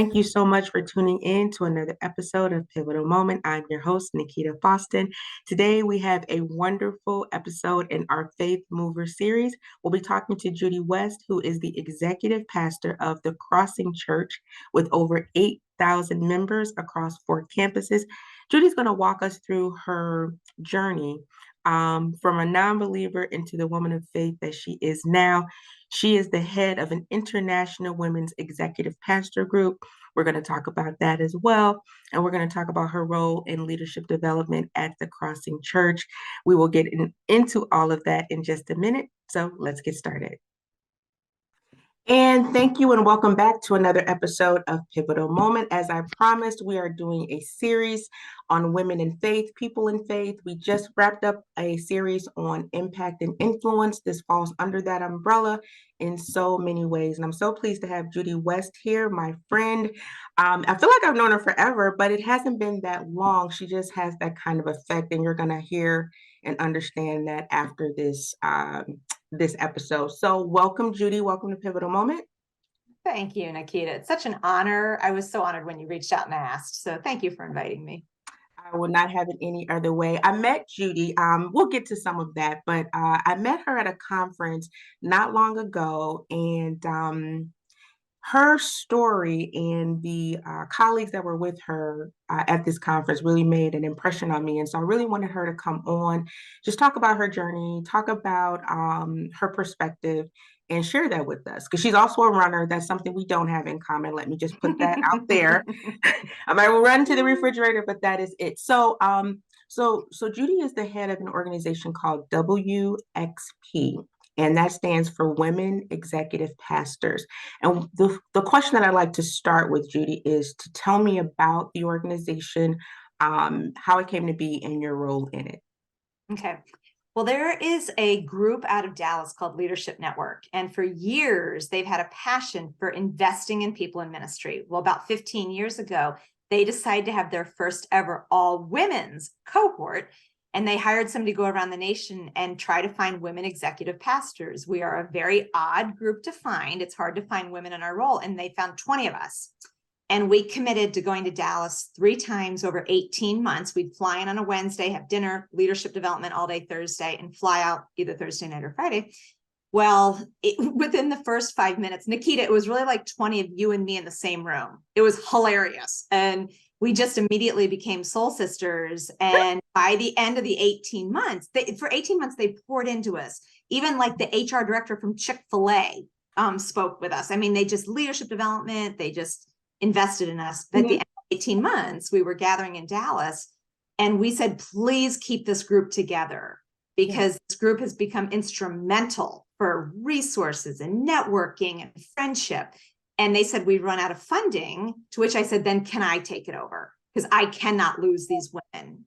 Thank you so much for tuning in to another episode of Pivotal Moment. I'm your host, Nikita Boston. Today, we have a wonderful episode in our Faith Mover series. We'll be talking to Judy West, who is the executive pastor of the Crossing Church with over 8,000 members across 4 campuses. Judy's going to walk us through her journey from a non-believer into the woman of faith that she is now. She is the head of an international women's executive pastor group. We're going to talk about that as well. And we're going to talk about her role in leadership development at the Crossing Church. We will get into all of that in just a minute. So let's get started. And thank you and welcome back to another episode of Pivotal Moment. As I promised, we are doing a series on women in faith, people in faith. We just wrapped up a series on impact and influence. This falls under that umbrella in so many ways. And I'm so pleased to have Judy West here, my friend. I feel like I've known her forever, but it hasn't been that long. She just has that kind of effect, and you're going to hear and understand that after this episode. So welcome, Judy. Welcome to Pivotal Moment. Thank you, Nikita. It's such an honor. I was so honored when you reached out and asked. So thank you for inviting me. I will not have it any other way. I met Judy. We'll get to some of that, but I met her at a conference not long ago, and her story and the colleagues that were with her at this conference really made an impression on me. And so I really wanted her to come on, just talk about her journey, talk about her perspective, and share that with us. Because she's also a runner. That's something we don't have in common. Let me just put that out there. I might run to the refrigerator, but that is it. So Judy is the head of an organization called WXP, and that stands for Women Executive Pastors. And the question that I'd like to start with, Judy, is to tell me about the organization, how it came to be, and your role in it. Okay. Well, there is a group out of Dallas called Leadership Network. And for years, they've had a passion for investing in people in ministry. Well, about 15 years ago, they decided to have their first ever all women's cohort. And they hired somebody to go around the nation and try to find women executive pastors. We are a very odd group to find. It's hard to find women in our role. And they found 20 of us. And we committed to going to Dallas 3 times over 18 months. We'd fly in on a Wednesday, have dinner, leadership development all day Thursday, and fly out either Thursday night or Friday. Well, within the first 5 minutes, Nikita, it was really like 20 of you and me in the same room. It was hilarious. And we just immediately became soul sisters. And by the end of the 18 months, for 18 months, they poured into us. Even like the HR director from Chick-fil-A spoke with us. I mean, they just leadership development, they just invested in us. But at the end of 18 months, we were gathering in Dallas, and we said, please keep this group together, because this group has become instrumental for resources and networking and friendship. And they said we'd run out of funding, to which I said, then can I take it over? Because I cannot lose these women.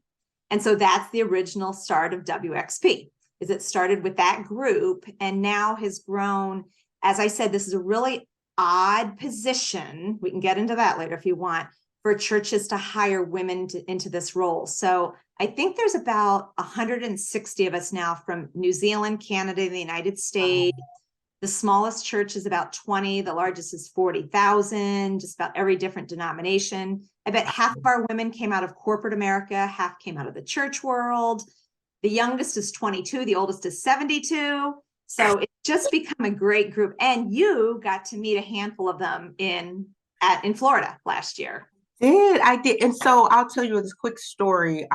And so that's the original start of WXP, is it started with that group and now has grown. As I said, this is a really odd position. We can get into that later if you want, for churches to hire women into this role. So I think there's about 160 of us now from New Zealand, Canada, the United States. The smallest church is about 20. The largest is 40,000, just about every different denomination. I bet half of our women came out of corporate America, half came out of the church world. The youngest is 22, the oldest is 72. So it's just become a great group. And you got to meet a handful of them in Florida last year. I did. And so I'll tell you this quick story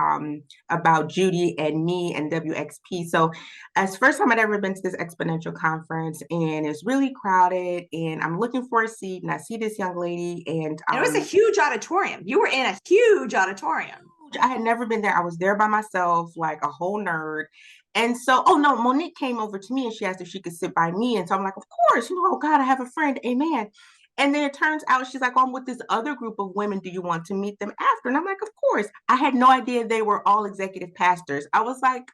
about Judy and me and WXP. So as first time I'd ever been to this exponential conference, and it's really crowded, and I'm looking for a seat, and I see this young lady, and it was a huge auditorium. You were in a huge auditorium. I had never been there. I was there by myself, like a whole nerd. And so, oh no, Monique came over to me and she asked if she could sit by me. And so I'm like, of course, oh God, I have a friend. Amen. And then it turns out she's like, oh, I'm with this other group of women. Do you want to meet them after? And I'm like, of course. I had no idea they were all executive pastors. I was like,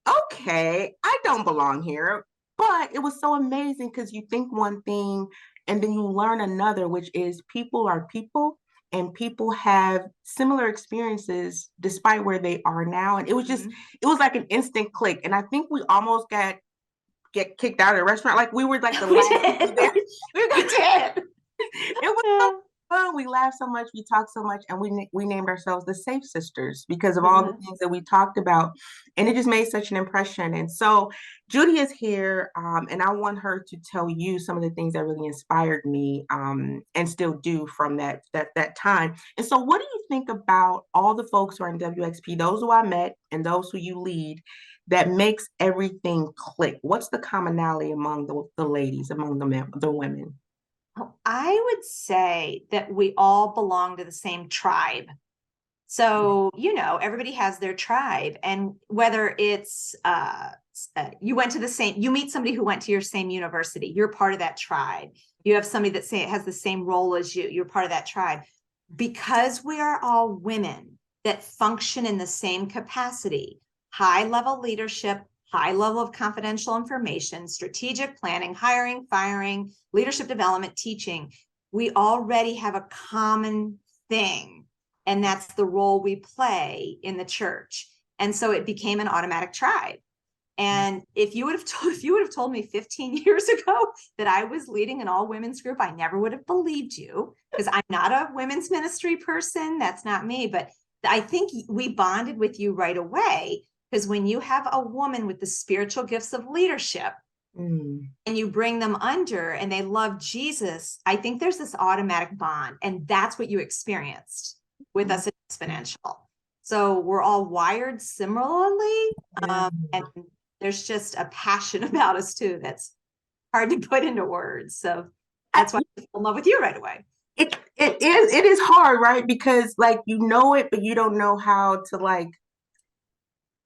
okay, I don't belong here. But it was so amazing because you think one thing and then you learn another, which is people are people. And people have similar experiences despite where they are now. And it was just, it was like an instant click. And I think we almost get kicked out of the restaurant. Like we were like the last people there. We did. It was so fun. We laughed so much, we talked so much, and we named ourselves the Safe Sisters because of all the Yes. things that we talked about, and it just made such an impression. And so Judy is here, and I want her to tell you some of the things that really inspired me, and still do from that time. And so, what do you think about all the folks who are in WXP, those who I met and those who you lead, that makes everything click? What's the commonality among the ladies, among the women? Oh, I would say that we all belong to the same tribe. So, everybody has their tribe. And whether it's you went to the same, you meet somebody who went to your same university, you're part of that tribe. You have somebody that has the same role as you, you're part of that tribe. Because we are all women that function in the same capacity, high level leadership, high level of confidential information, strategic planning, hiring, firing, leadership development, teaching, we already have a common thing. And that's the role we play in the church. And so it became an automatic tribe. And if you would have told me 15 years ago that I was leading an all women's group, I never would have believed you, because I'm not a women's ministry person. That's not me. But I think we bonded with you right away, because when you have a woman with the spiritual gifts of leadership Mm. and you bring them under and they love Jesus, I think there's this automatic bond. And that's what you experienced with us at Exponential. So we're all wired similarly. Yeah. And there's just a passion about us too that's hard to put into words. So that's why I fell in love with you right away. It is hard, right? Because like you know it, but you don't know how to like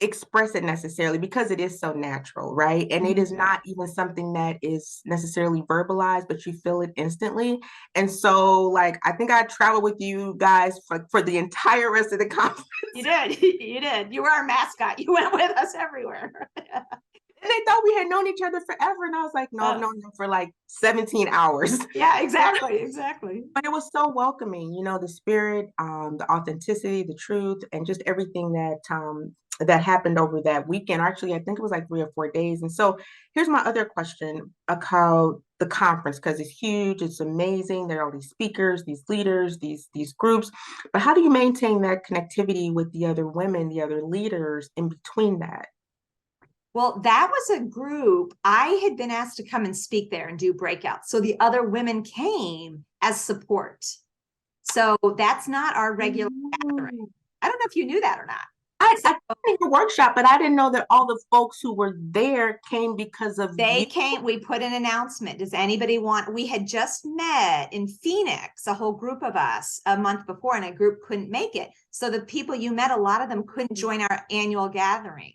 express it necessarily because it is so natural, right? And it is not even something that is necessarily verbalized, but you feel it instantly. And so like I think I traveled with you guys for the entire rest of the conference. You did. You did. You were our mascot. You went with us everywhere. And they thought we had known each other forever. And I was like, no, I've known them for like 17 hours. Yeah, exactly. Exactly. But it was so welcoming, the spirit, the authenticity, the truth, and just everything that happened over that weekend. Actually, I think it was like 3 or 4 days. And so here's my other question about the conference, because it's huge, it's amazing. There are all these speakers, these leaders, these groups. But how do you maintain that connectivity with the other women, the other leaders in between that? Well, that was a group. I had been asked to come and speak there and do breakouts. So the other women came as support. So that's not our regular gathering. Mm. I don't know if you knew that or not. I So came to workshop, but I didn't know that all the folks who were there came because of they you. came, we put an announcement. Does anybody want? We had just met in Phoenix, a whole group of us a month before, and a group couldn't make it. So the people you met, a lot of them couldn't join our annual gathering.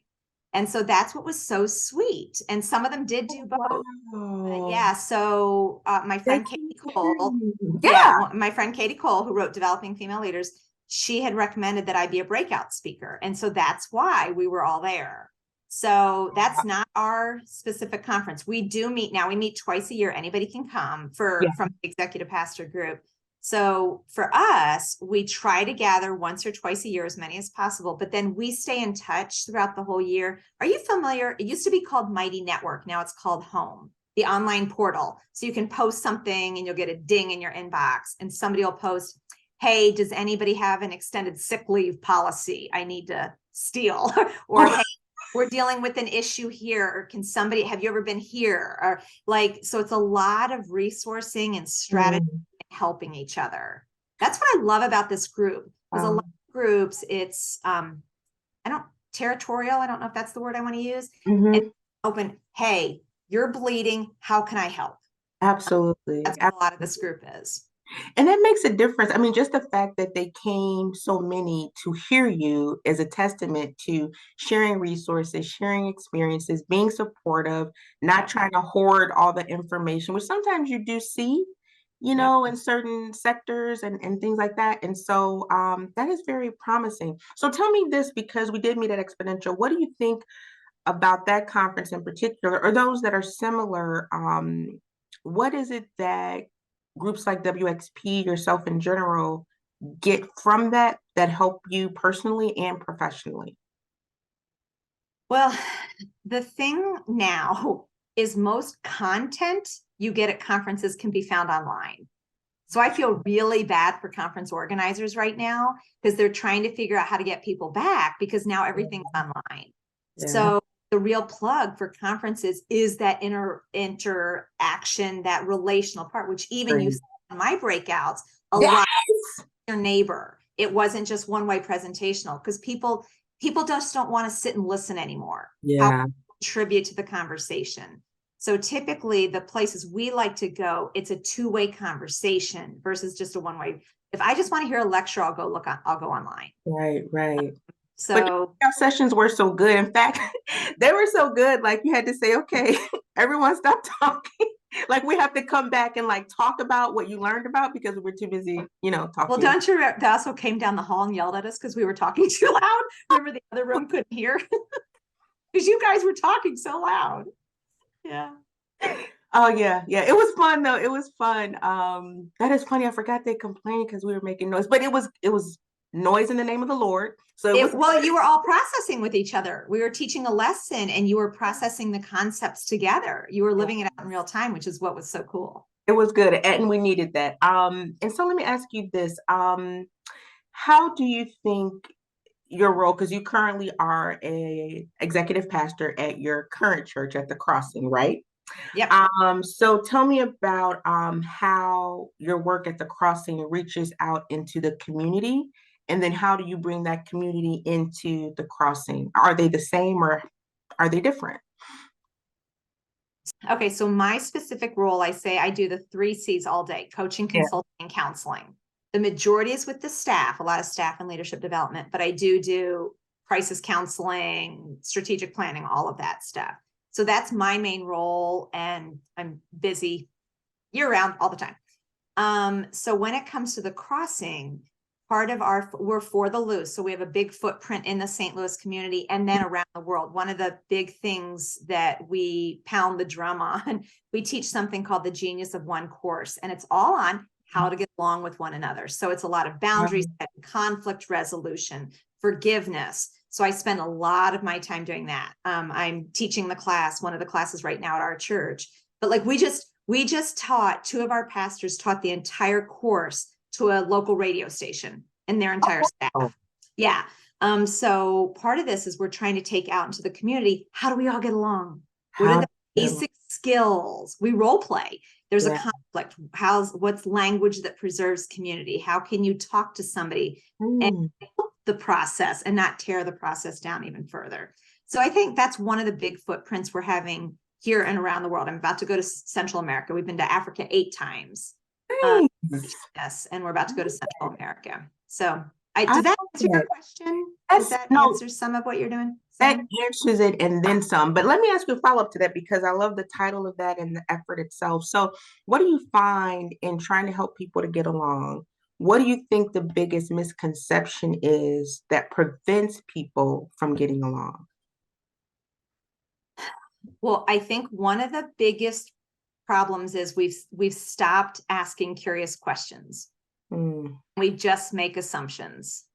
And so that's what was so sweet. And some of them did do both. Wow. Yeah. So my friend That's Katie Cole, insane. yeah, Yeah. my friend Katie Cole, who wrote Developing Female Leaders, she had recommended that I be a breakout speaker. And so that's why we were all there. So that's not our specific conference. We do meet now. We meet twice a year. Anybody can come Yeah. from the executive pastor group. So for us, we try to gather once or twice a year, as many as possible, but then we stay in touch throughout the whole year. Are you familiar? It used to be called Mighty Network. Now it's called Home, the online portal. So you can post something and you'll get a ding in your inbox, and somebody will post, hey, does anybody have an extended sick leave policy I need to steal? Or, hey, we're dealing with an issue here. Or have you ever been here? Or like, so it's a lot of resourcing and strategy Mm. and helping each other. That's what I love about this group. Because a lot of groups, it's, territorial. I don't know if that's the word I want to use. And Mhm. open, hey, you're bleeding. How can I help? Absolutely. That's what a lot of this group is. And that makes a difference. I mean, just the fact that they came so many to hear you is a testament to sharing resources, sharing experiences, being supportive, not Yep. trying to hoard all the information, which sometimes you do see, Yep. in certain sectors and things like that. And so that is very promising. So tell me this, because we did meet at Exponential. What do you think about that conference in particular, or those that are similar? What is it that groups like WXP, yourself in general, get from that help you personally and professionally? Well, the thing now is most content you get at conferences can be found online. So I feel really bad for conference organizers right now because they're trying to figure out how to get people back because now everything's online. Yeah. So the real plug for conferences is that interaction, that relational part, which even you Great. saw in my breakouts, a Yes. lot of your neighbor. It wasn't just one-way presentational because people just don't want to sit and listen anymore. How Yeah. contribute to the conversation. So typically the places we like to go, it's a two-way conversation versus just a one-way. If I just want to hear a lecture, I'll go online. Right, right. But So our sessions were so good. In fact, they were so good. Like you had to say, okay, everyone stop talking. Like we have to come back and like talk about what you learned about because we're too busy, well, talking. don't you? They also came down the hall and yelled at us because we were talking too loud. Remember, the other room couldn't hear because you guys were talking so loud. Yeah. Oh yeah, yeah. It was fun though. It was fun. That is funny. I forgot they complained because we were making noise, but it was noise in the name of the Lord. So it was Well, you were all processing with each other. We were teaching a lesson and you were processing the concepts together. You were living it out in real time, which is what was so cool. it was good, and we needed that. And so let me ask you this. How do you think your role, because you currently are a executive pastor at your current church at the Crossing, right? Yep. So tell me about how your work at the Crossing reaches out into the community, and then how do you bring that community into the Crossing? Are they the same or are they different? Okay. So my specific role, I say I do the 3 C's all day: coaching, Yeah. consulting, and counseling. The majority is with the staff, a lot of staff and leadership development, but I do crisis counseling, strategic planning, all of that stuff. So that's my main role, and I'm busy year round all the time. So when it comes to the Crossing, part of we're for the loose. So we have a big footprint in the St. Louis community and then around the world. One of the big things that we pound the drum on, we teach something called the Genius of One course, and it's all on how to get along with one another. So it's a lot of boundaries, conflict resolution, forgiveness. So I spend a lot of my time doing that. I'm teaching one of the classes right now at our church, but like we just taught, 2 of our pastors taught the entire course to a local radio station and their entire staff. Yeah. So part of this is we're trying to take out into the community. How do we all get along? What are the basic skills? We role play. There's a conflict. What's language that preserves community? How can you talk to somebody and help the process and not tear the process down even further? So I think that's one of the big footprints we're having here and around the world. I'm about to go to Central America. We've been to Africa 8 times. Yes, and we're about to go to Central America. So did that answer your question? Does that answer some of what you're doing? That answers it and then some. But let me ask you a follow-up to that because I love the title of that and the effort itself. So what do you find in trying to help people to get along? What do you think the biggest misconception is that prevents people from getting along? Well, I think one of the biggest problems is we've stopped asking curious questions. We just make assumptions.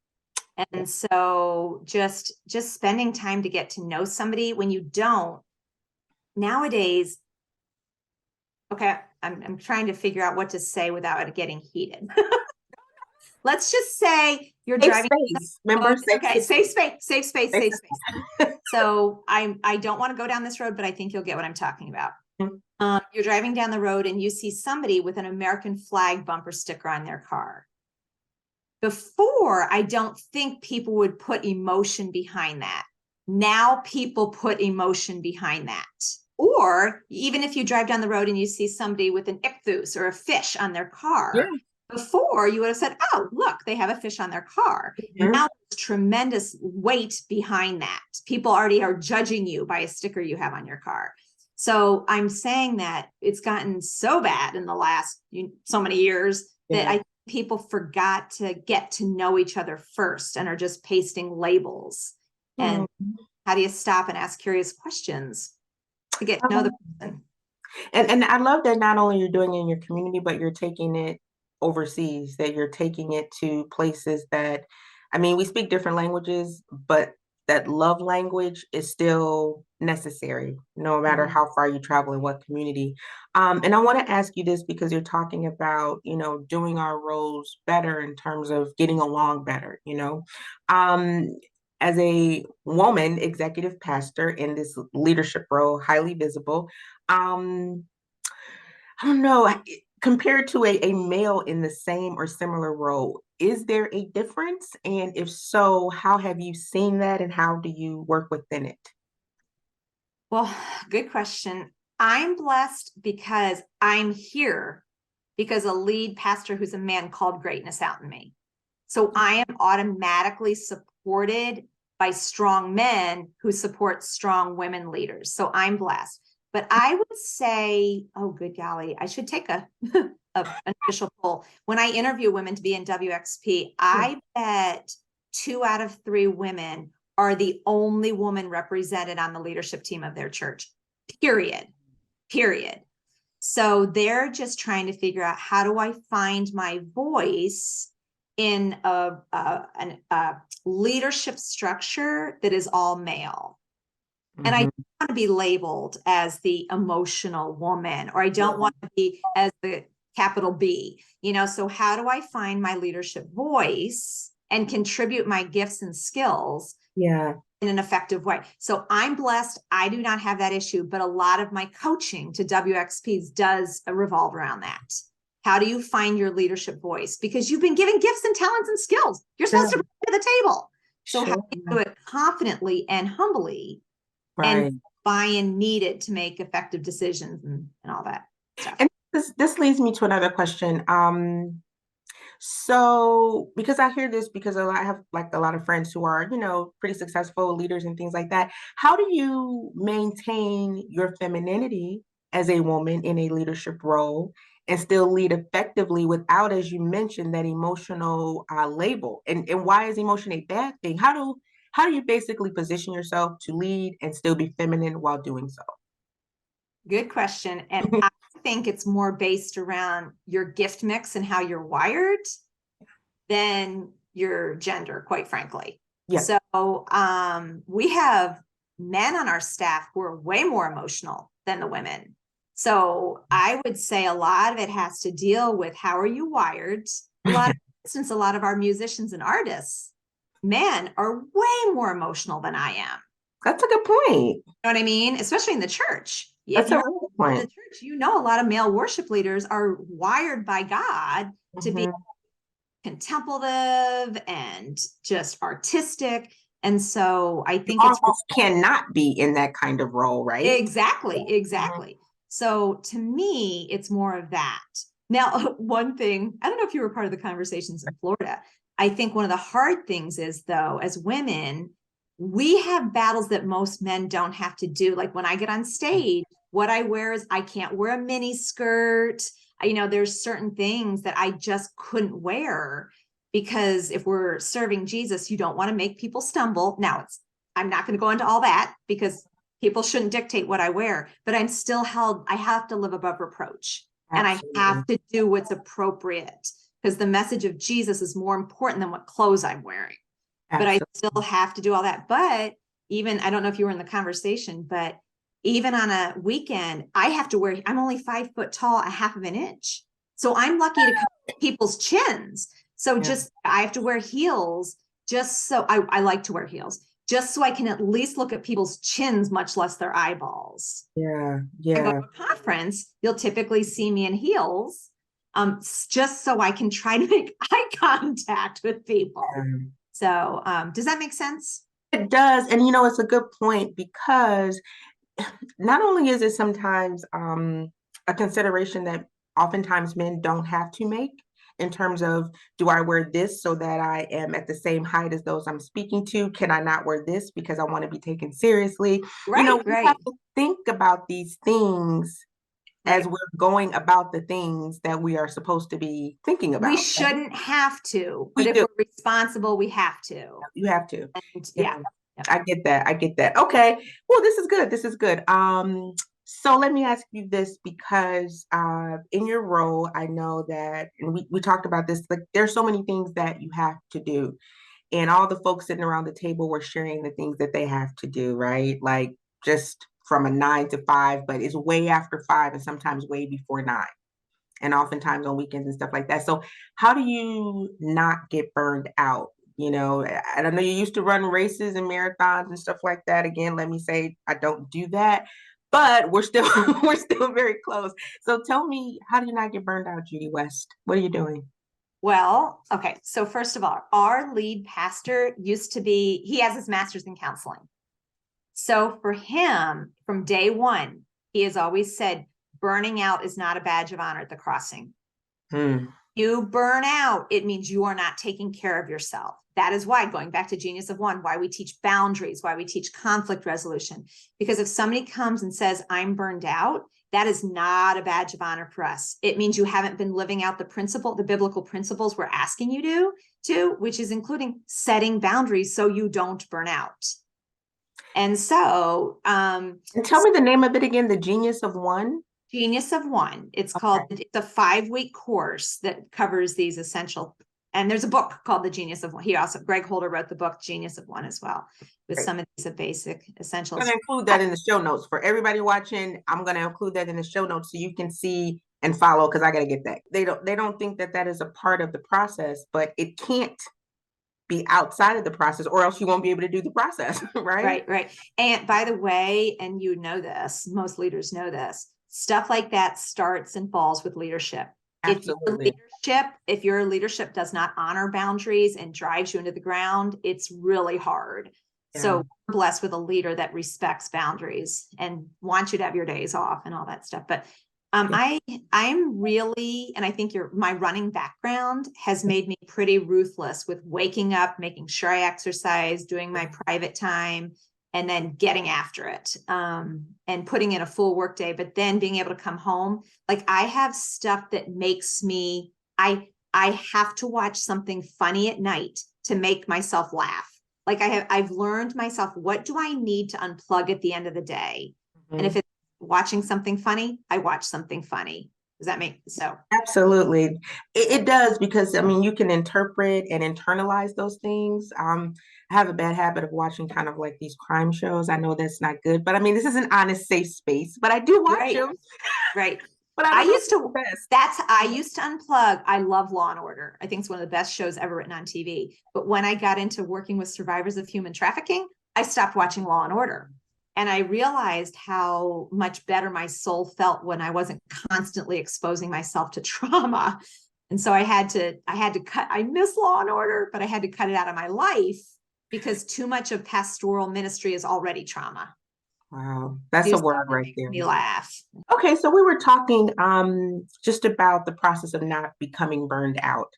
And so just spending time to get to know somebody when you don't nowadays. Okay, I'm trying to figure out what to say without it getting heated. Let's just say you're driving. Remember, okay, safe space. So I don't want to go down this road, but I think you'll get what I'm talking about. You're driving down the road and you see somebody with an American flag bumper sticker on their car. Before, I don't think people would put emotion behind that. Now people put emotion behind that. Or even if you drive down the road and you see somebody with an ichthus or a fish on their car, before you would have said, oh, look, they have a fish on their car. Now there's tremendous weight behind that. People already are judging you by a sticker you have on your car. So I'm saying that it's gotten so bad in the last so many years that I think people forgot to get to know each other first and are just pasting labels. And how do you stop and ask curious questions to get to know the person? And I love that not only you're doing it in your community, but you're taking it overseas, that you're taking it to places that, I mean, we speak different languages, but that love language is still necessary, no matter Mhm. how far you travel and what community. And I want to ask you this because you're talking about, doing our roles better in terms of getting along better, Um, as a woman, executive pastor in this leadership role, highly visible, um, I don't know, compared to a male in the same or similar role, is there a difference? And if so, how have you seen that and how do you work within it? Well, good question. I'm blessed because I'm here because a lead pastor who's a man called greatness out in me. So I am automatically supported by strong men who support strong women leaders. So I'm blessed. But I would say, oh, good golly, I should take an official poll. When I interview women to be in WXP, Yeah. I bet 2 out of 3 women are the only woman represented on the leadership team of their church, period. Period. So they're just trying to figure out, how do I find my voice in a leadership structure that is all male? And I Mhm. don't want to be labeled as the emotional woman, or I don't Yeah. want to be as the capital B, so how do I find my leadership voice and contribute my gifts and skills Yeah. in an effective way? So I'm blessed. I do not have that issue, but a lot of my coaching to WXPs does revolve around that. How do you find your leadership voice? Because you've been given gifts and talents and skills. You're supposed Sure. to bring to the table. So how Sure. do you do it confidently and humbly and Right. buy-in needed to make effective decisions and all that stuff? And this leads me to another question. So because I hear this because I have like a lot of friends who are, pretty successful leaders and things like that. How do you maintain your femininity as a woman in a leadership role and still lead effectively without, as you mentioned, that emotional label? And why is emotion a bad thing? How do you basically position yourself to lead and still be feminine while doing so? Good question. And I think it's more based around your gift mix and how you're wired than your gender, quite frankly. Yeah. So we have men on our staff who are way more emotional than the women. So I would say a lot of it has to deal with how are you wired. A lot of, for instance, a lot of our musicians and artists, men, are way more emotional than I am. That's a good point. You know what I mean? Especially in the church. If That's a you're really good in the point. church, a lot of male worship leaders are wired by God to be Mhm. contemplative and just artistic. And so I You think it's almost cannot be in that kind of role, right? exactly, Mhm. exactly. So to me, it's more of that. Now, one thing, I don't know if you were part of the conversations in Florida. I think one of the hard things is, though, as women, we have battles that most men don't have to do. Like when I get on stage, what I wear is I can't wear a mini skirt. There's certain things that I just couldn't wear because if we're serving Jesus, you don't want to make people stumble. I'm not going to go into all that because people shouldn't dictate what I wear, but I'm still held, I have to live above reproach and I Absolutely. have to do what's appropriate because the message of Jesus is more important than what clothes I'm wearing. But I still Absolutely. have to do all that. But even, I don't know if you were in the conversation, but even on a weekend, I have to wear, I'm only 5 foot tall, a half of an inch. So I'm lucky to cover people's chins. So Yeah. just, I have to wear heels just so I like to wear heels just so I can at least look at people's chins, much less their eyeballs. Yeah. I go Yeah. to a conference, you'll typically see me in heels, just so I can try to make eye contact with people. Yeah. So, does that make sense? It does. And it's a good point because not only is it sometimes a consideration that oftentimes men don't have to make in terms of, do I wear this so that I am at the same height as those I'm speaking to? Can I not wear this because I want to be taken seriously? Right, We have right, to think about these things as right. we're going about the things that we are supposed to be thinking We about. Right? shouldn't have to, but We if do. we're responsible, we have to. You have to. And Yeah. yeah, yeah. I get that. I get that. Okay. Well, this is good. This is good. So let me ask you this because in your role, I know that, and we talked about this, like there's so many things that you have to do. and all the folks sitting around the table were sharing the things that they have to do, right? Like just from a 9 to 5, but it's way after 5 and sometimes way before 9, and oftentimes on weekends and stuff like that. So how do you not get burned out? You know, I don't know, you used to run races and marathons and stuff like that. Again, let me say I don't do that, but we're still we're still very close. So tell me, how do you not get burned out, Judy West? What are you doing? Well, okay. So first of all, our lead pastor used to be, he has his master's in counseling. So for him, from day one, he has always said, burning out is not a badge of honor at the crossing. Hmm. You burn out, it means you are not taking care of yourself. That is why, going back to Genius of One, why we teach boundaries, why we teach conflict resolution. Because if somebody comes and says, I'm burned out, that is not a badge of honor for us. It means you haven't been living out the biblical principles we're asking you to, which is including setting boundaries so you don't burn out. And so, And tell me the name of it again, The Genius of One. Genius of One. It's called, Okay. it's a 5-week course that covers these essential. And there's a book called The Genius of One. Greg Holder wrote the book Genius of One as well, with Great. some of these basic I'm essentials. going to include that in the show notes for everybody watching. I'm going to include that in the show notes so you can see and follow, because I got to get that. They don't think that that is a part of the process, but it can't be outside of the process, or else you won't be able to do the process, right? Right, right. And by the way, and you know this, most leaders know this, stuff like that starts and falls with leadership. Absolutely. If your leadership does not honor boundaries and drives you into the ground, it's really hard. Yeah. So we're blessed with a leader that respects boundaries and wants you to have your days off and all that stuff. But I'm really, and I think my running background has made me pretty ruthless with waking up, making sure I exercise, doing my private time, and then getting after it, and putting in a full work day, but then being able to come home. Like I have stuff that makes me, I have to watch something funny at night to make myself laugh. Like I've learned myself, what do I need to unplug at the end of the day? And if Mhm. it's watching something funny, I watch something funny. Does that make so? Absolutely. It does, because I mean you can interpret and internalize those things. I have a bad habit of watching kind of like these crime shows. I know that's not good, but I mean this is an honest, safe space. But I do watch Right, them. right. But I I don't know if used it's to, the best. I used to unplug. I love Law and Order. I think it's one of the best shows ever written on TV. But when I got into working with survivors of human trafficking, I stopped watching Law and Order. And I realized how much better my soul felt when I wasn't constantly exposing myself to trauma. And so I had to cut, I miss Law and Order, but I had to cut it out of my life because too much of pastoral ministry is already trauma. Wow, that's Do a stuff word that right makes there. me laugh. Okay, so we were talking just about the process of not becoming burned out.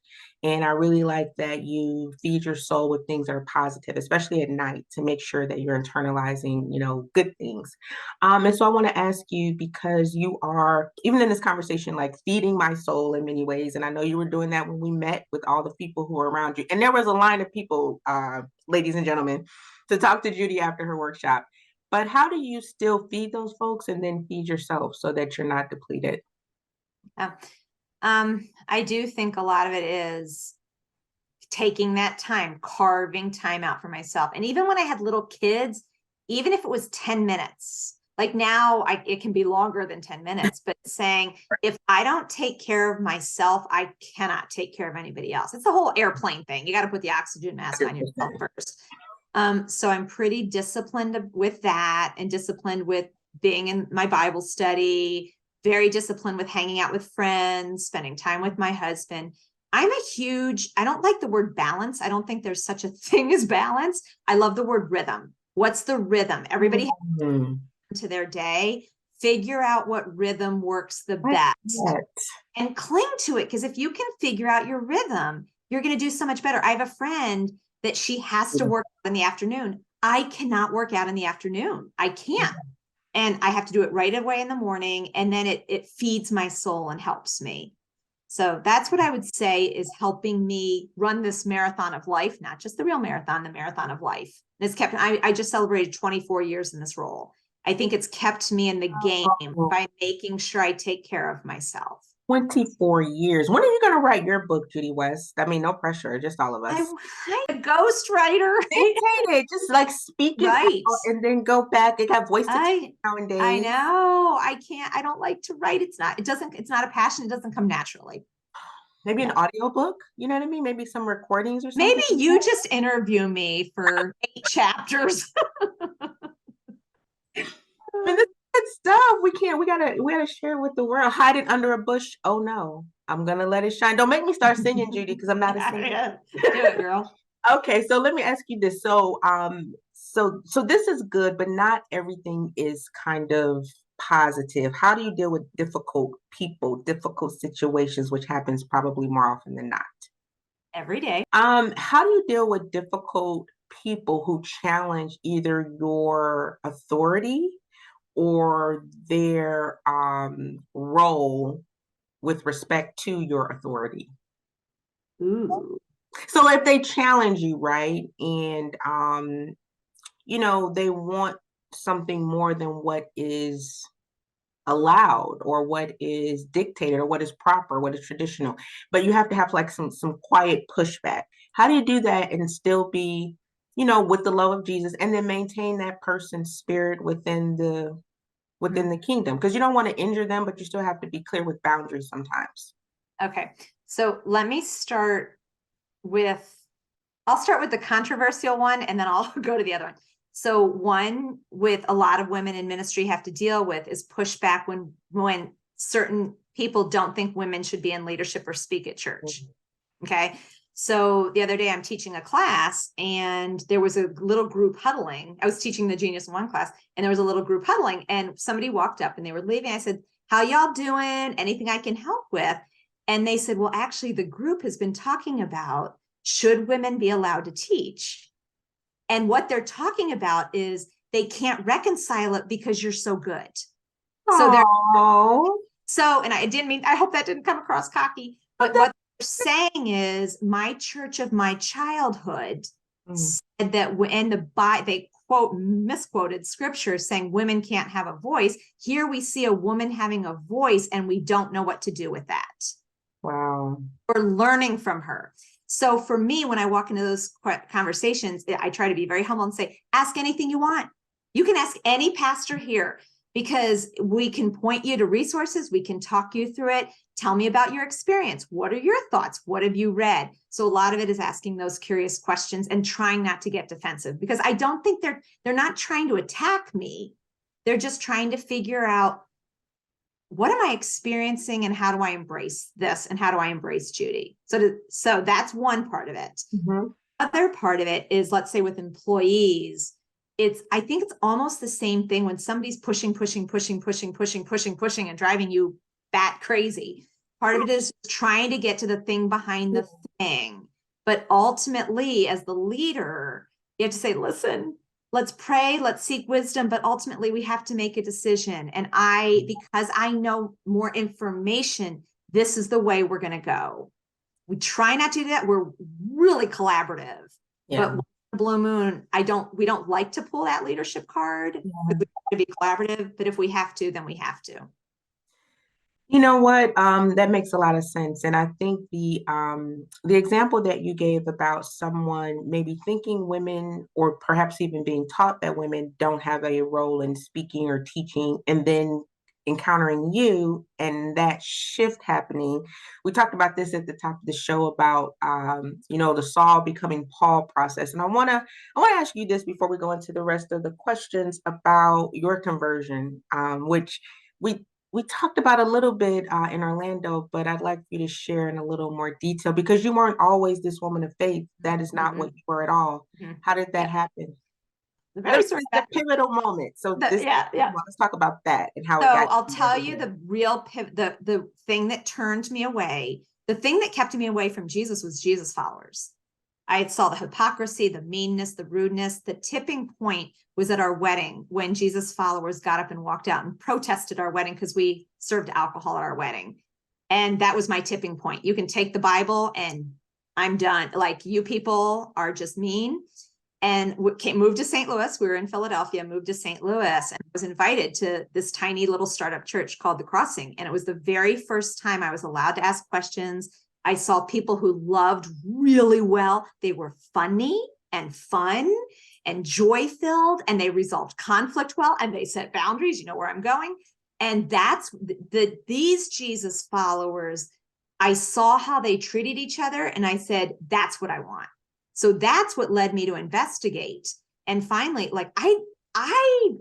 And I really like that you feed your soul with things that are positive, especially at night, to make sure that you're internalizing, good things. And so I want to ask you, because you are, even in this conversation, like feeding my soul in many ways. And I know you were doing that when we met with all the people who are around you. And there was a line of people, ladies and gentlemen, to talk to Judy after her workshop. But how do you still feed those folks and then feed yourself so that you're not depleted? Yeah. I do think a lot of it is taking that time, carving time out for myself. And even when I had little kids, even if it was 10 minutes, like now it can be longer than 10 minutes, but saying, if I don't take care of myself, I cannot take care of anybody else. It's the whole airplane thing. You got to put the oxygen mask on yourself 100%. first. So I'm pretty disciplined with that, and disciplined with being in my Bible study, very disciplined with hanging out with friends, spending time with my husband. I don't like the word balance. I don't think there's such a thing as balance. I love the word rhythm. What's the rhythm? Everybody Mm, has to their day, figure out what rhythm works the like best that. and cling to it. Because if you can figure out your rhythm, you're going to do so much better. I have a friend that she has to work out in the afternoon. I cannot work out in the afternoon. I can't. And I have to do it right away in the morning. And then it feeds my soul and helps me. So that's what I would say is helping me run this marathon of life, not just the real marathon, the marathon of life. And it's kept, I just celebrated 24 years in this role. I think it's kept me in the game Oh, by making sure I take care of myself. 24 years. When are you going to write your book, Judy West? I mean, no pressure, just all of us. I'm a ghostwriter. Maintain it, just like speak it Right. out and then go back. They have voice to text I nowadays. know. I don't like to write. It's not a passion. It doesn't come naturally. Maybe an No. audiobook, you know what I mean? Maybe some recordings or Maybe something. you just interview me for 8 chapters. I mean, this is good stuff. We gotta share it with the world. Hide it under a bush. Oh no. I'm gonna let it shine. Don't make me start singing, Judy, because I'm not a singer. Yeah. Do it, girl. Okay, so let me ask you this. So this is good, but not everything is kind of positive. How do you deal with difficult people, difficult situations, which happens probably more often than not? Every day. How do you deal with difficult people who challenge either your authority or their role with respect to your authority? Ooh. So if they challenge you, right, and they want something more than what is allowed or what is dictated or what is proper, what is traditional, but you have to have like some quiet pushback. How do you do that and still be, with the love of Jesus and then maintain that person's spirit within the kingdom? Because you don't want to injure them, but you still have to be clear with boundaries sometimes. Okay. So let me I'll start with the controversial one and then I'll go to the other one. So one with a lot of women in ministry have to deal with is pushback when certain people don't think women should be in leadership or speak at church. Okay. So the other day I'm teaching a class and there was a little group huddling. I was teaching the Genius One class and there was a little group huddling and somebody walked up and they were leaving. I said, "How y'all doing? Anything I can help with?" And they said, "Well, actually the group has been talking about, should women be allowed to teach?" And what they're talking about is they can't reconcile it because you're so good. So and I hope that didn't come across cocky, but what they're saying is my church of my childhood said that they misquoted scripture saying women can't have a voice. Here we see a woman having a voice and we don't know what to do with that. Wow. We're learning from her. So for me, when I walk into those conversations, I try to be very humble and say, ask anything you want. You can ask any pastor here because we can point you to resources. We can talk you through it. Tell me about your experience. What are your thoughts? What have you read? So a lot of it is asking those curious questions and trying not to get defensive, because I don't think they're not trying to attack me. They're just trying to figure out, what am I experiencing and how do I embrace this and how do I embrace Judy? So that's one part of it. Mm-hmm. Other part of it is, let's say with employees, I think it's almost the same thing when somebody's pushing and driving you bat crazy. Part of it is trying to get to the thing behind the thing. But ultimately, as the leader, you have to say, listen, let's pray, let's seek wisdom, but ultimately we have to make a decision. And because I know more information, this is the way we're going to go. We try not to do that. We're really collaborative, but Blue Moon, we don't like to pull that leadership card. We want to be collaborative, but if we have to, then we have to. You know what? That makes a lot of sense. And I think the example that you gave about someone maybe thinking women, or perhaps even being taught that women don't have a role in speaking or teaching, and then encountering you and that shift happening. We talked about this at the top of the show about the Saul becoming Paul process. And I wanna ask you this before we go into the rest of the questions about your conversion, which we talked about a little bit in Orlando, but I'd like you to share in a little more detail, because you weren't always this woman of faith. That is not what you were at all. How did that happen? There's a pivotal moment. So let's talk about that and how it got. So I'll tell you the real the thing that turned me away. The thing that kept me away from Jesus was Jesus followers. I saw the hypocrisy, the meanness, the rudeness. The tipping point was at our wedding when Jesus followers got up and walked out and protested our wedding because we served alcohol at our wedding. And that was my tipping point. You can take the Bible and I'm done. Like, you people are just mean. and moved to St. Louis. We were in Philadelphia, moved to St. Louis, and was invited to this tiny little startup church called The Crossing. And it was the very first time I was allowed to ask questions. I saw people who loved really well. They were funny and fun and joy filled, and they resolved conflict well, and they set boundaries. You know where I'm going. And that's these Jesus followers. I saw how they treated each other, and I said, that's what I want. So that's what led me to investigate. And finally, like I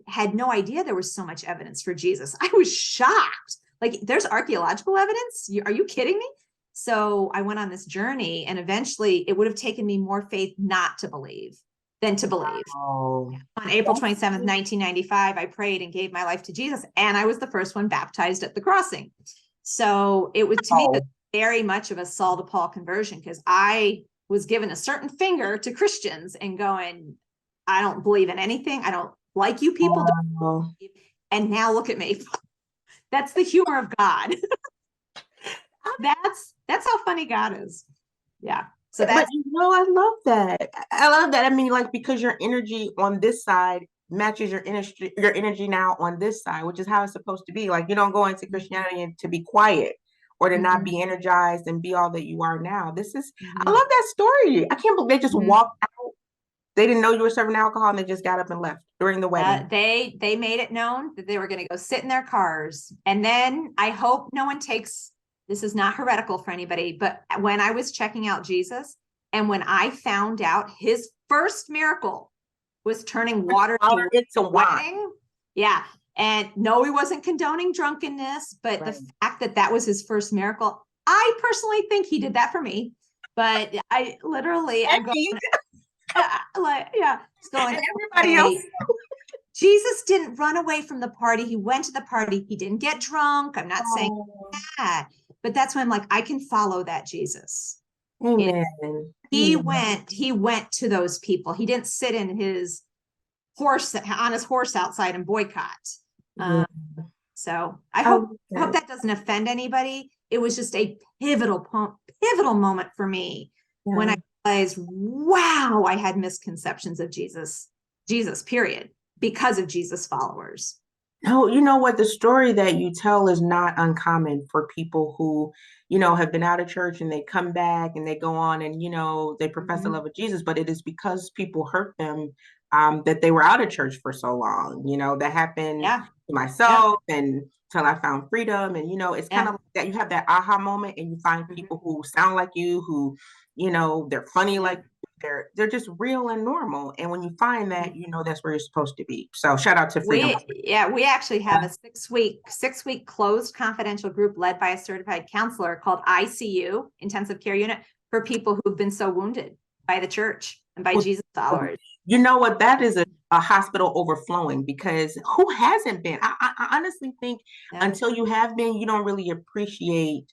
had no idea there was so much evidence for Jesus. I was shocked. Like, there's archaeological evidence. Are you kidding me? So I went on this journey, and eventually it would have taken me more faith not to believe than to believe. Oh, On April 27th, 1995, I prayed and gave my life to Jesus, and I was the first one baptized at the Crossing. So it was, to me, very much of a Saul to Paul conversion, because I was given a certain finger to Christians and going, I don't believe in anything. I don't like you people. wow. And now look at me. That's the humor of God. That's how funny God is. Yeah. So that's, But I love that. I love that. I mean, like, because your energy on this side matches your energy now on this side, which is how it's supposed to be. Like, you don't go into Christianity to be quiet or to not be energized and be all that you are now. I love that story. I can't believe they just walked out. They didn't know you were serving alcohol, and they just got up and left during the wedding. They made it known that they were going to go sit in their cars. And then I hope no one takes, this is not heretical for anybody, but when I was checking out Jesus, and when I found out his first miracle was turning water into wine. Yeah. And no, he wasn't condoning drunkenness, but the fact that that was his first miracle, I personally think he did that for me. But I literally, I'm going, it's going, everybody else. Jesus didn't run away from the party. He went to the party. He didn't get drunk. I'm not saying that, but that's when I'm like, I can follow that Jesus. Amen. He went to those people. He didn't sit in his horse outside and boycott. So I hope that doesn't offend anybody. It was just a pivotal moment for me when I realized, wow, I had misconceptions of Jesus, period, because of Jesus followers. No, you know what? The story that you tell is not uncommon for people who, have been out of church and they come back and they go on and, they profess the love of Jesus, but it is because people hurt them that they were out of church for so long. That happened to myself and till I found freedom. And, it's kind of like that. You have that aha moment and you find people who sound like you, who, they're funny like they're just real and normal. And when you find that, that's where you're supposed to be. So shout out to freedom. We actually have a 6-week closed confidential group led by a certified counselor called ICU, Intensive Care Unit, for people who've been so wounded by the church and by Jesus followers. You know what? That is a hospital overflowing, because who hasn't been? I honestly think until you have been, you don't really appreciate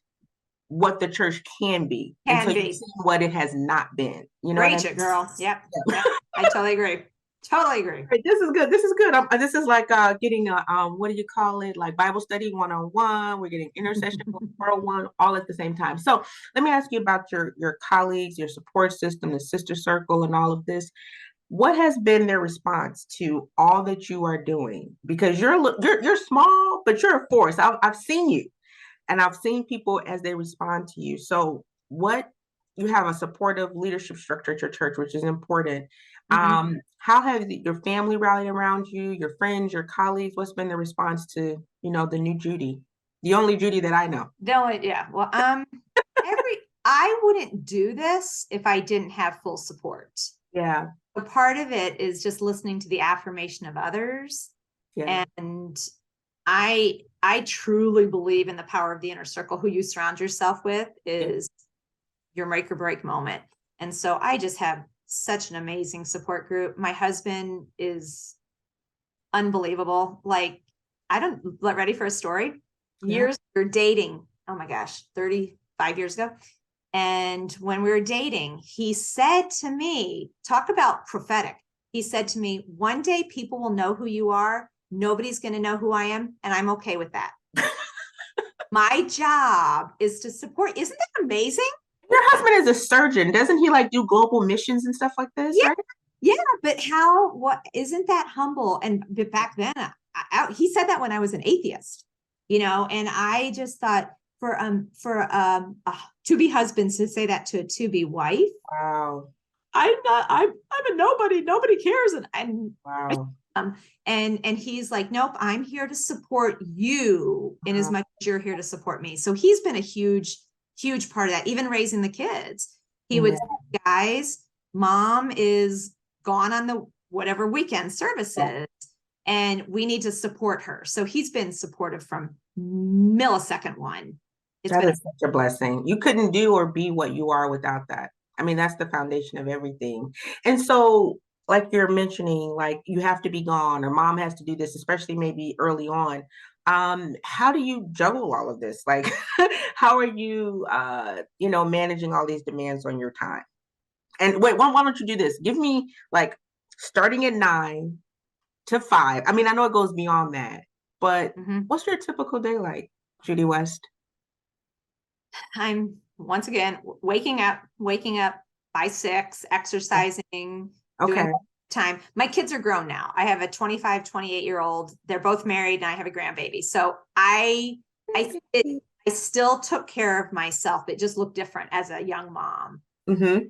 what the church can be until you see what it has not been. Preach it, girl. Yep. I totally agree. This is good. This is like getting a what do you call it? Like Bible study 101. We're getting intercession 401 all at the same time. So let me ask you about your colleagues, your support system, the sister circle, and all of this. What has been their response to all that you are doing? Because you're small, but you're a force. I've seen you. And I've seen people as they respond to you. So you have a supportive leadership structure at your church, which is important. How have your family rallied around you, your friends, your colleagues? What's been the response to, the new Judy, the only Judy that I know? Well, I wouldn't do this if I didn't have full support. Yeah. A part of it is just listening to the affirmation of others. Yeah. And I truly believe in the power of the inner circle. Who you surround yourself with is your make or break moment. And so I just have such an amazing support group. My husband is unbelievable. Like, ready for a story? Years we were dating. Oh my gosh, 35 years ago. And when we were dating, he said to me, talk about prophetic. He said to me, one day people will know who you are. Nobody's going to know who I am. And I'm okay with that. My job is to support. Isn't that amazing? Your husband is a surgeon. Doesn't he do global missions and stuff like this? Yeah. Right? Yeah, but what isn't that humble? And but back then, he said that when I was an atheist, and I just thought for to be husbands to say that to a to be wife, Wow. I'm a nobody. Nobody cares. Wow. um, and he's like, nope, I'm here to support you in as Wow. much as you're here to support me. So he's been a huge part of that, even raising the kids. He would Yeah. say, guys, mom is gone on the whatever weekend services, and we need to support her. So he's been supportive from millisecond one. It's That been is such a blessing. You couldn't do or be what you are without that. I mean, that's the foundation of everything. And so, like you're mentioning, like you have to be gone or mom has to do this, especially maybe early on. How do you juggle all of this? Like, how are you, managing all these demands on your time? And wait, why don't you do this? Give me like starting at 9 to 5. I mean, I know it goes beyond that, but Mhm. what's your typical day like, Judy West? I'm once again waking up by 6, exercising, doing Okay. time. My kids are grown now. I have a 25, 28-year old. They're both married and I have a grandbaby. So I still took care of myself. It just looked different as a young mom. Mm-hmm.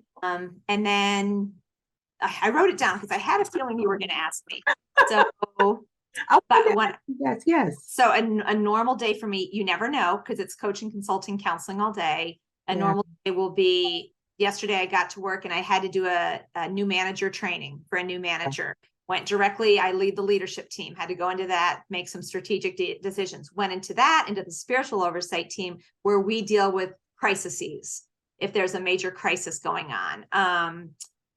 And then I wrote it down because I had a feeling you were going to ask me. So, Oh, but when yes, yes. so a normal day for me, you never know because it's coaching, consulting, counseling all day. A Yeah. normal day will be yesterday I got to work and I had to do a new manager training for a new manager. Went directly, I lead the leadership team, had to go into that, make some strategic decisions. Went into the spiritual oversight team where we deal with crises. If there's a major crisis going on.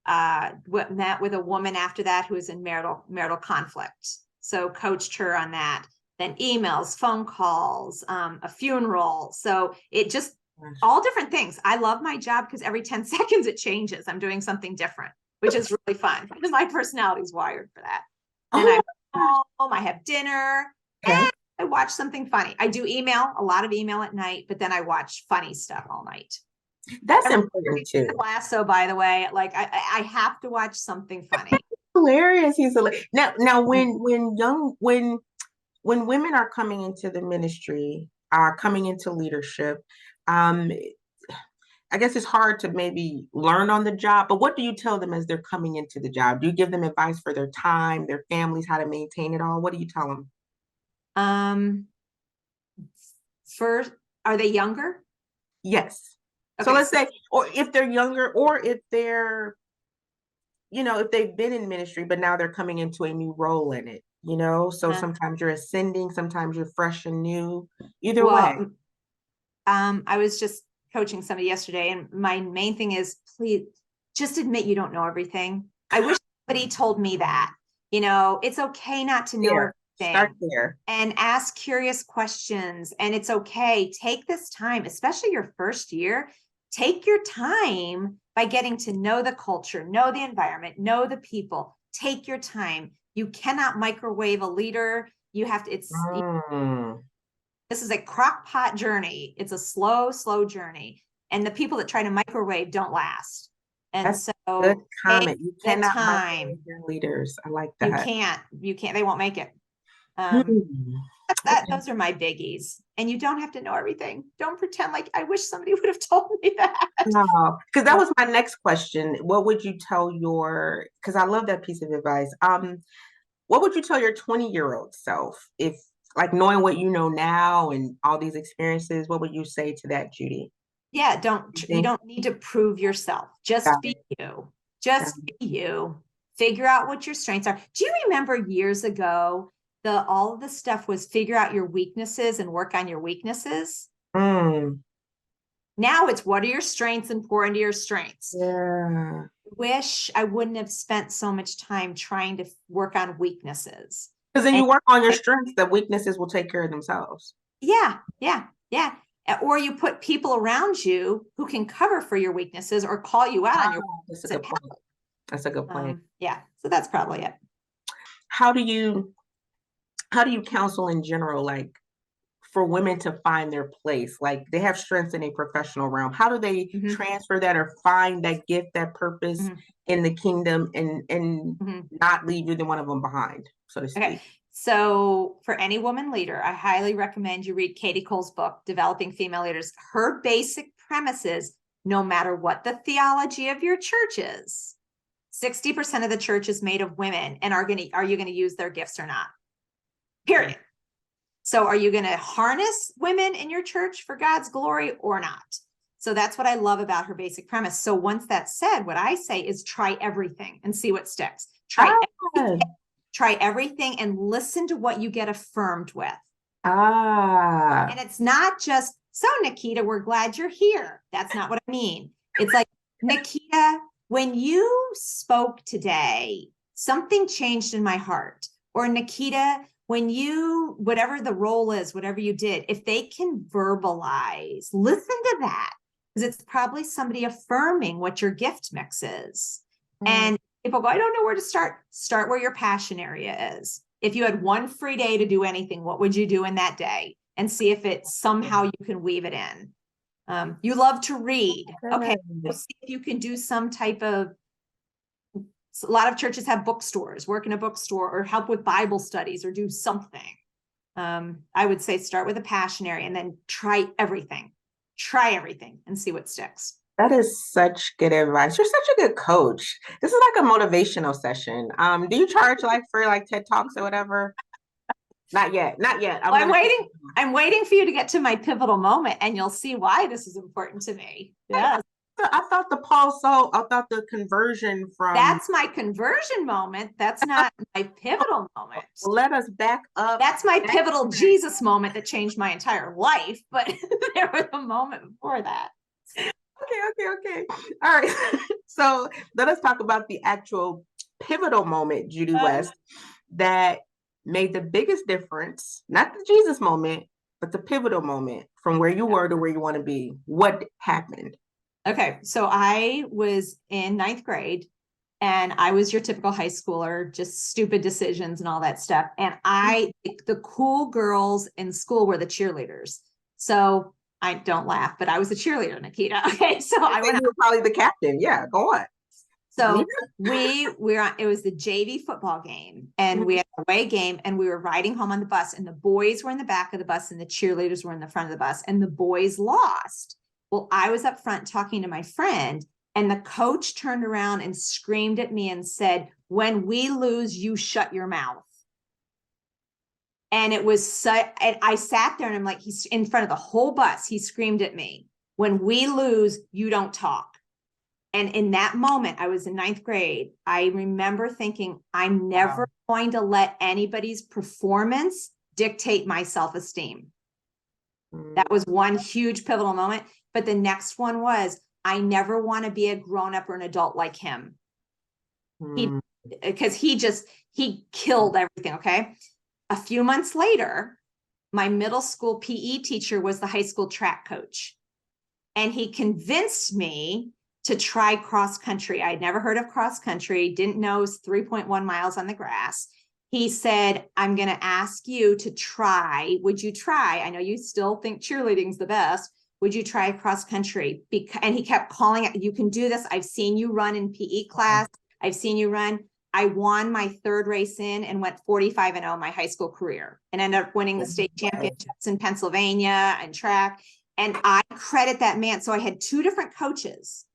Met with a woman after that who was in marital conflict. So coached her on that. Then emails, phone calls, a funeral. So it just all different things. I love my job because every 10 seconds it changes. I'm doing something different, which is really fun because my personality is wired for that. Then Oh I'm my gosh. home, I have dinner, Okay. and I watch something funny. I do email, a lot of email at night, but then I watch funny stuff all night. That's important too. Lasso, by the way, like I have to watch something funny. Hilarious. He's hilarious. Now, when women are coming into the ministry, are coming into leadership, um, I guess it's hard to maybe learn on the job, but what do you tell them as they're coming into the job? Do you give them advice for their time, their families, how to maintain it all? What do you tell them? Um, First, are they younger? Yes. So Okay, let's so say, or if they're younger, or if if they've been in ministry, but now they're coming into a new role in it, So uh, sometimes you're ascending, sometimes you're fresh and new. Either way. well, I was just coaching somebody yesterday, and my main thing is please just admit you don't know everything. I wish somebody told me that. It's okay not to know There. Start everything there. and ask curious questions. And it's okay. Take this time, especially your first year. Take your time by getting to know the culture, know the environment, know the people. Take your time. You cannot microwave a leader. You have to, Mm, this is a crock pot journey. It's a slow journey. And the people that try to microwave don't last. And that's a good so take comment. You the cannot time. microwave your leaders. I like You that. can't, they won't make it. Um, Hmm. Okay. those are my biggies. And you don't have to know everything. Don't pretend like I wish somebody would have told me that. No, because that was my next question. What would you tell because I love that piece of advice. What would you tell your 20-year-old self if, like, knowing what you know now and all these experiences, what would you say to that, Judy? Yeah, You you think? don't need to prove yourself. Got Just be it. you. Got Just it. be you. Figure out what your strengths are. Do you remember years ago all of the stuff was figure out your weaknesses and work on your weaknesses? Mm, Now it's what are your strengths and pour into your strengths. yeah. Wish I wouldn't have spent so much time trying to work on weaknesses. Because then And you work on your strengths, the weaknesses will take care of themselves. yeah. Or you put people around you who can cover for your weaknesses or call you out on your That's a weaknesses. good point. That's a good point. Yeah, so that's probably it. How do you how do you counsel in general, like for women to find their place? Like they have strengths in a professional realm. How do they Mhm, transfer that or find that gift, that purpose mhm, in the kingdom and mhm. not leave either one of them behind, so to Okay. speak? So for any woman leader, I highly recommend you read Katie Cole's book, Developing Female Leaders. Her basic premise is no matter what the theology of your church is, 60% of the church is made of women, and are you going to use their gifts or not? Period. So are you going to harness women in your church for God's glory or not? So that's what I love about her basic premise. So once that's said, what I say is try everything and see what sticks. Ah, Try everything and listen to what you get affirmed with. ah, And it's not just, so Nikita, we're glad you're here. That's not what I mean. It's like, Nikita, when you spoke today, something changed in my heart. Or Nikita, when you, whatever the role is, whatever you did, if they can verbalize, listen to that, because it's probably somebody affirming what your gift mix is. mm, And people go, I don't know where to start. Start where your passion area is. If you had one free day to do anything, what would you do in that day? And see if it somehow you can weave it in. You love to read. Okay, good. so see if you can do some type of, a lot of churches have bookstores, work in a bookstore or help with Bible studies or do something. I would say start with a passion area and then try everything and see what sticks. That is such good advice. You're such a good coach. This is like a motivational session. Do you charge like for like TED Talks or whatever? Not yet. Not yet. I'm Well, gonna think. I'm waiting for you to get to my pivotal moment and you'll see why this is important to me. Yeah. I thought the Paul Saul, I thought the conversion from That's my conversion moment. That's not my pivotal moment. let us back up. That's my Back pivotal Jesus moment that changed my entire life. But there was a moment before that. okay. All right. So let us talk about the actual pivotal moment, Judy West, that made the biggest difference, not the Jesus moment, but the pivotal moment from where you were to where you want to be. What happened? Okay. So I was in ninth grade and I was your typical high schooler, just stupid decisions and all that stuff. And the cool girls in school were the cheerleaders. So I don't laugh, but I was a cheerleader, Nikita. Okay. So I And went you were probably the captain. Yeah, go on. So we were on, it was the JV football game and we had a away game and we were riding home on the bus and the boys were in the back of the bus and the cheerleaders were in the front of the bus and the boys lost. Well, I was up front talking to my friend and the coach turned around and screamed at me and said, when we lose, you shut your mouth. And it was so, and I sat there and I'm like, he's in front of the whole bus. He screamed at me, when we lose, you don't talk. And in that moment, I was in ninth grade. I remember thinking, I'm never going to let anybody's performance dictate my self-esteem. That was one huge pivotal moment. But the next one was, I never want to be a grown-up or an adult like him. Because he killed everything. Okay. A few months later, my middle school PE teacher was the high school track coach. And he convinced me to try cross country. I'd never heard of cross country, didn't know it was 3.1 miles on the grass. He said, I'm going to ask you to try. Would you try? I know you still think cheerleading's the best. Would you try cross country? And he kept calling it, you can do this. I've seen you run in PE class. I've seen you run. I won my third race in and went 45-0 my high school career and ended up winning the state championships in Pennsylvania and track. And I credit that man. So I had two different coaches.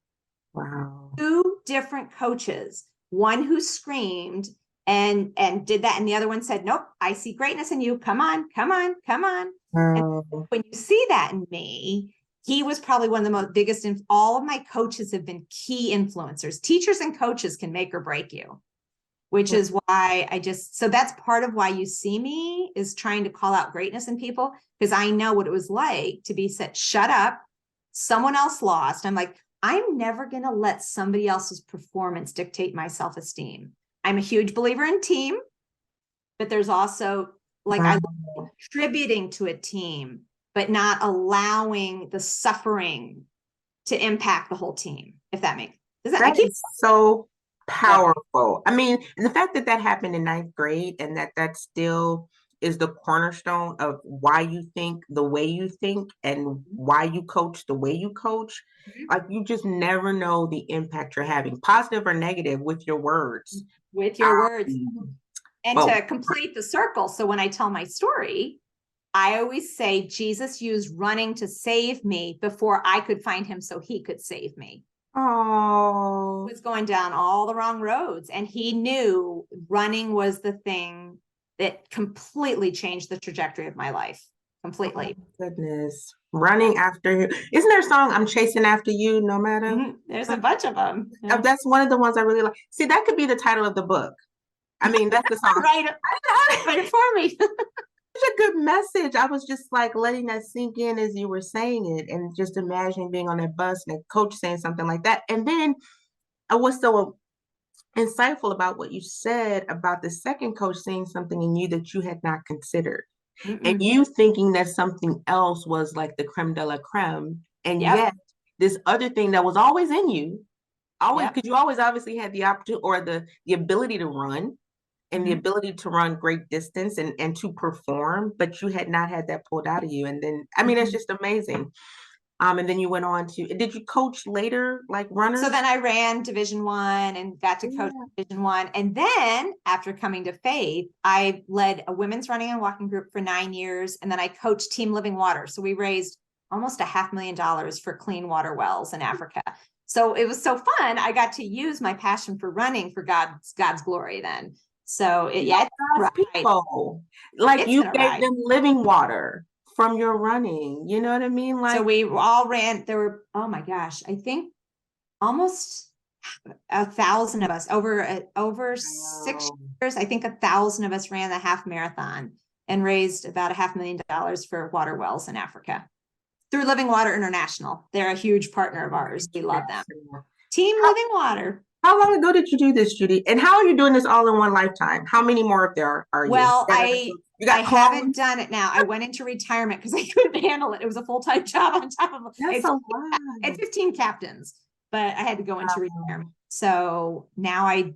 Wow. Two different coaches. One who screamed and did that. And the other one said, nope, I see greatness in you. Come on. And when you see that in me, he was probably one of the most biggest. All of my coaches have been key influencers. Teachers and coaches can make or break you, which is why so that's part of why you see me is trying to call out greatness in people, because I know what it was like to be said, shut up, someone else lost. I'm like, I'm never going to let somebody else's performance dictate my self-esteem. I'm a huge believer in team, but there's also like I love contributing to a team, but not allowing the suffering to impact the whole team. If that makes That is so yeah. powerful. I mean, and the fact that that happened in ninth grade and that that's still is the cornerstone of why you think the way you think and why you coach the way you coach. Mhm. Like you just never know the impact you're having, positive or negative, with your words. With your words. Um, And but to complete the circle, so when I tell my story, I always say Jesus used running to save me before I could find him so he could save me. oh, Was going down all the wrong roads, and he knew running was the thing that completely changed the trajectory of my life. Completely. oh goodness, running after you. Isn't there a song? I'm chasing after you, no matter. There's a bunch of them. Yeah. That's one of the ones I really like. See, that could be the title of the book. I mean, that's the song. Write it, write it for me. Such a good message. I was just like letting that sink in as you were saying it, and just imagining being on that bus and a coach saying something like that. And then what's so insightful about what you said about the second coach seeing something in you that you had not considered, and Mm-mm. you thinking that something else was like the creme de la creme, and Yep. yet this other thing that was always in you, always, Yep. because you always obviously had the opportunity or the ability to run and the Mhm. ability to run great distance and to perform, but you had not had that pulled out of you. And then, I mean, it's Mhm. just amazing. And then you went on to, did you coach later, like So runners? then I ran Division 1 and got to coach Yeah. Division 1. And then after coming to Faith, I led a women's running and walking group for 9 years. And then I coached Team Living Water. So we raised almost $500,000 for clean water wells in Africa. So it was so fun. I got to use my passion for running for God's glory then. So You yeah, help it's been God's a ride. people. Like It's you been a gave ride. them living water from your running. You know what I mean? So Like, we all ran, there were, oh my gosh, I think almost 1,000 of us over 6 wow. years. I think 1,000 of us ran the half marathon and raised about $500,000 for water wells in Africa through Living Water International. They're a huge partner of ours. We love them. Team How, Living Water. how long ago did you do this, Judy? And how are you doing this all in one lifetime? How many more of there are you? Well, You I got haven't clones? done it now. I went into retirement because I couldn't handle it. It was a full-time job on top of That's it's a I had lot. 15 captains, but I had to go into Wow. retirement. So now I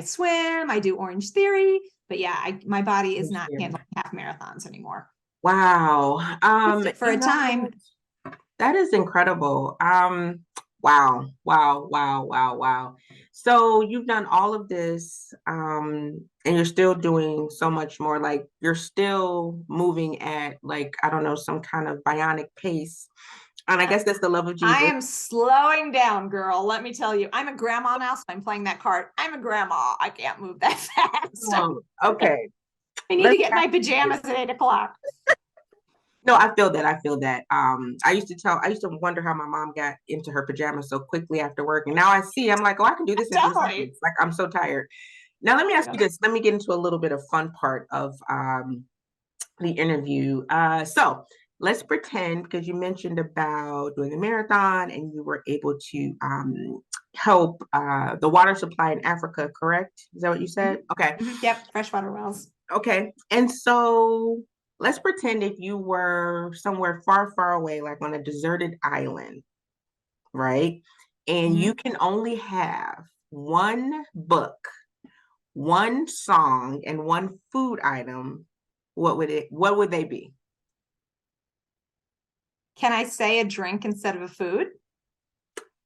swim, I do Orange Theory, but yeah, my body is not handling half marathons anymore. Wow. For a time. That is incredible. Wow, wow, wow, wow, wow. So you've done all of this, and you're still doing so much more. Like you're still moving at like, I don't know, some kind of bionic pace. And I guess that's the love of I Jesus. am slowing down, girl. Let me tell you, I'm a grandma now, so I'm playing that card. I'm a grandma. I can't move that fast. Okay. I need to Let's get my pajamas at 8 o'clock. No, I feel that. I feel that. I used to wonder how my mom got into her pajamas so quickly after work. And now I see, I'm like, oh, I can do this in 3 seconds. Definitely. Like, I'm so tired. Now, let me ask you this. Let me get into a little bit of fun part of the interview. So let's pretend, because you mentioned about doing a marathon and you were able to help the water supply in Africa, correct? Is that what you said? Okay. Yep, freshwater wells. Okay. And so let's pretend if you were somewhere far, far away, like on a deserted island, right? And Mhm. you can only have one book, one song, and one food item. What would they be? Can I say a drink instead of a food?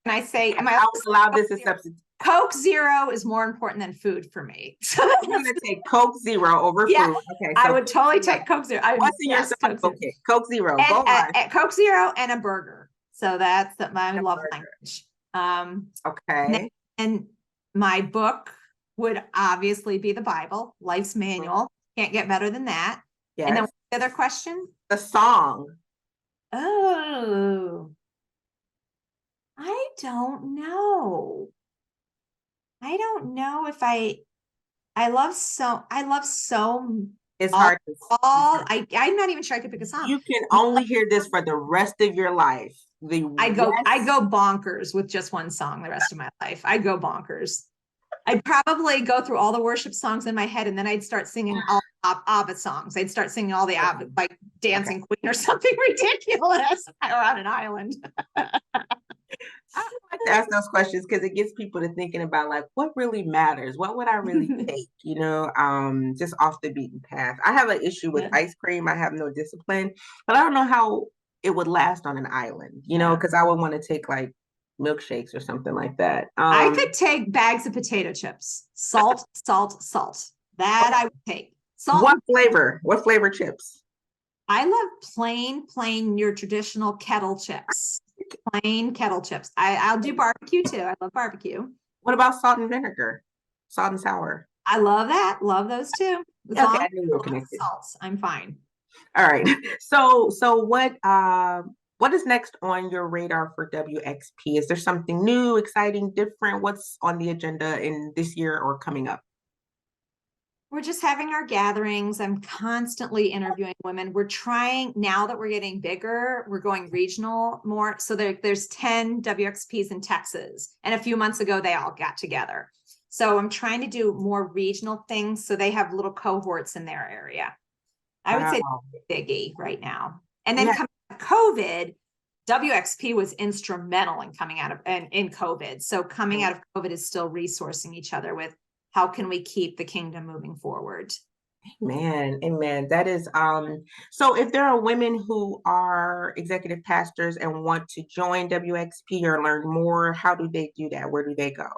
Can I say, am I I would allow this as substitute. Coke Zero is more important than food for me. So You're gonna take Coke Zero over yeah, food. Okay, I so would totally Zero. take Coke Zero. I What's in your yes, side? Coke Zero. Okay, Coke Zero. Go And on. at Coke Zero and a burger. So that's my love language. Okay. And my book would obviously be the Bible, Life's Manual. Can't get better than that. And then Yes. the other question? The song. Oh, I don't know. I don't know if I love so It's all hard to. I'm not even sure I could pick a song. You can only hear this for the rest of your life. The I rest. go bonkers with just one song the rest of my life. I go bonkers. I'd probably go through all the worship songs in my head, and then I'd start singing all Abba songs. I'd start singing all the Abba, like Dancing Queen or something ridiculous, or on an island. I like to ask those questions because it gets people to thinking about like what really matters. What would I really take? Just off the beaten path. I have an issue with Yeah. ice cream. I have no discipline, but I don't know how it would last on an island, Yeah. because I would want to take like milkshakes or something like that. I could take bags of potato chips, salt, salt, salt. That I would take. Salt. What flavor? What flavor chips? I love plain, your traditional kettle chips. Plain kettle chips. I'll do barbecue too. I love barbecue. What about salt and vinegar? Salt and sour. I love that. Love those too. As Okay, long I as knew we were it's connected. salts, I'm fine. All right. So what is next on your radar for WXP? Is there something new, exciting, different? What's on the agenda in this year or coming up? We're just having our gatherings. I'm constantly interviewing women. We're trying, now that we're getting bigger, we're going regional more. So there's 10 WXPs in Texas. And a few months ago, they all got together. So I'm trying to do more regional things. So they have little cohorts in their area. I would say Wow. biggie right now. And then Yeah. coming out of COVID, WXP was instrumental in coming out of and in COVID. So coming out of COVID is still resourcing each other with how can we keep the kingdom moving forward? Man, amen. That is so if there are women who are executive pastors and want to join WXP or learn more, how do they do that? Where do they go?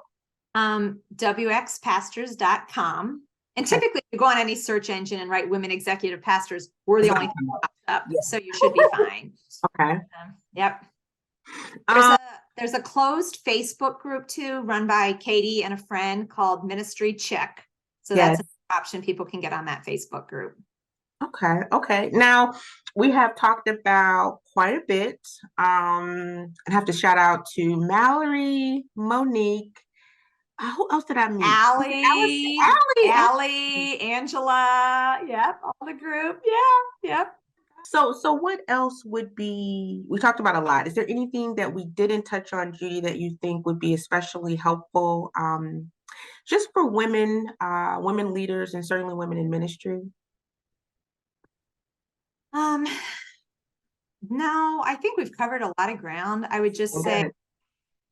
WXpastors.com. And Okay. typically you go on any search engine and write women executive pastors, we're the only thing that pops up. Yeah. So you should be fine. Okay. Yep. Um, There's a closed Facebook group too, run by Katie and a friend called Ministry Check. So yes. that's an option. People can get on that Facebook group. Okay. Okay. Now we have talked about quite a bit. I have to shout out to Mallory, Monique. Who else did I meet? Allie, Angela. Yep. All the group. Yeah. Yep. So what else would be, we talked about a lot. Is there anything that we didn't touch on, Judy, that you think would be especially helpful, just for women, women leaders, and certainly women in ministry? No, I think we've covered a lot of ground. I would just say Okay.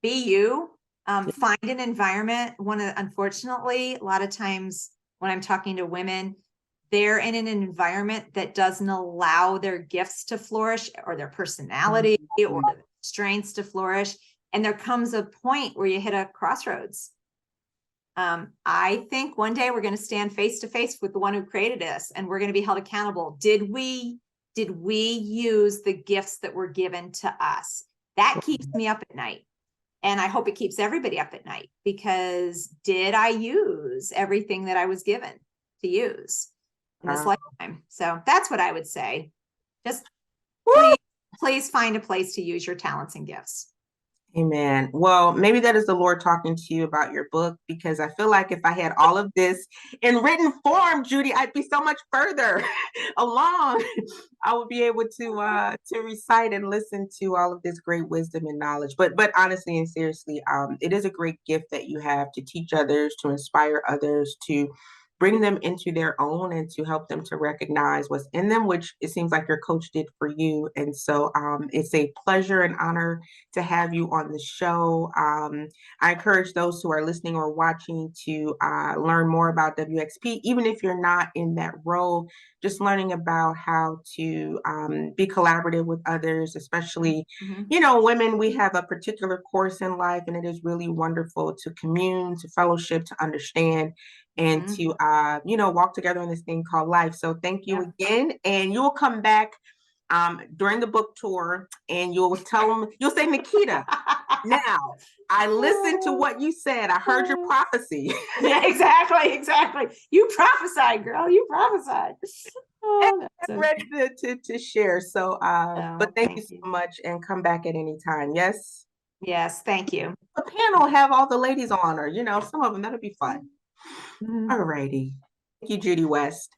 be you. Find an environment. Unfortunately, a lot of times when I'm talking to women, they're in an environment that doesn't allow their gifts to flourish or their personality or their strengths to flourish. And there comes a point where you hit a crossroads. I think one day we're going to stand face to face with the one who created us, and we're going to be held accountable. Did we use the gifts that were given to us? That keeps me up at night. And I hope it keeps everybody up at night, because did I use everything that I was given to use in this lifetime? So that's what I would say. Just please find a place to use your talents and gifts. Amen. Well, maybe that is the Lord talking to you about your book, because I feel like if I had all of this in written form, Judy, I'd be so much further along. I would be able to recite and listen to all of this great wisdom and knowledge. But honestly and seriously, it is a great gift that you have to teach others, to inspire others, to bring them into their own, and to help them to recognize what's in them, which it seems like your coach did for you. And so it's a pleasure and honor to have you on the show. I encourage those who are listening or watching to learn more about WXP, even if you're not in that role, just learning about how to be collaborative with others, especially, women. We have a particular course in life, and it is really wonderful to commune, to fellowship, to understand, and to walk together in this thing called life. So thank you again, and you will come back during the book tour, and you'll say, Nikita, now I listened to what you said. I heard your prophecy. Yeah, exactly. You prophesied, girl. You prophesied. I'm ready to share. So, but thank you so you. much, and come back at any time. Yes. Yes, thank you. The panel have all the ladies on, or some of them. That'll be fun. All righty. Thank you, Judy West.